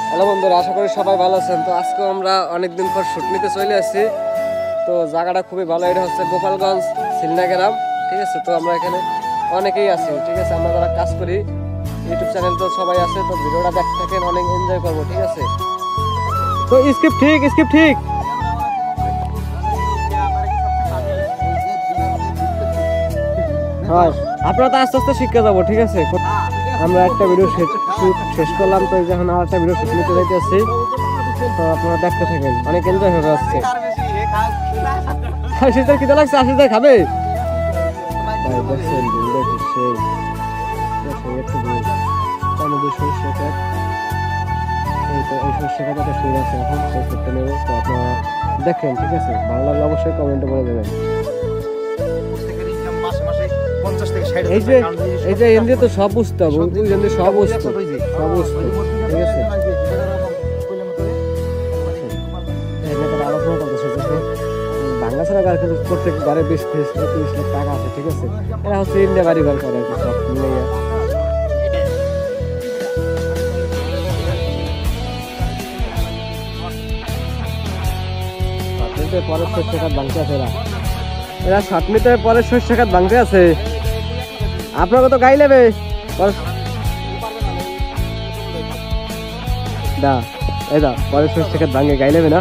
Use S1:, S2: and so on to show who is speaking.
S1: Hello বন্ধুরা, আশা করি সবাই ভালো আছেন। তো আজকে আমরা অনেকদিন পর শুট নিতে চলে আসছি। তো জায়গাটা খুবই ভালো, এটা হচ্ছে গোপালগঞ্জ সিলনা গ্রাম, ঠিক আছে। তো আমরা এখানে অনেকেই আছি, ঠিক আছে। আমরা যারা কাজ করি ইউটিউব চ্যানেল তো সবাই আছে, তো ভিডিওটা দেখতে থাকেন, অনেক এনজয় করবো, ঠিক আছে। তো স্কিপ ঠিক হয়, আপনারা তো আস্তে আস্তে শিখে যাবো, ঠিক আছে। আমরা একটা ভিডিও শেষ করলাম, তো যখন আর একটা ভিডিও শেষ নিতে যাইতেছি, তো আপনারা দেখতে থাকেন, অনেক এনজয় হবে আজকে। শীতের খিদে লাগছে, আশিস খাবে দেখেন, ঠিক আছে। ভালো লাগলে অবশ্যই কমেন্টে বলে দেবেন। এই যে এমনি তো সব বুঝতে হবে, সব বুঝতে ঠিক আছে। আলোচনা করতেছে বাংলা ছাড়া কিন্তু প্রত্যেক ঘরে 20-30 লাখ টাকা আছে, ঠিক আছে। এরা হচ্ছে ইন্ডিয়া বাড়ি ঘর করে আর কি, সব মিলে। পরের 60 টাকা ভাঙতে আছে, এরা সাতমিতে পরের 60 টাকা ভাঙতে আছে। আপনাকে তো গাই নেবে পরের 60 টাকা ভাঙে গাই নেবে না।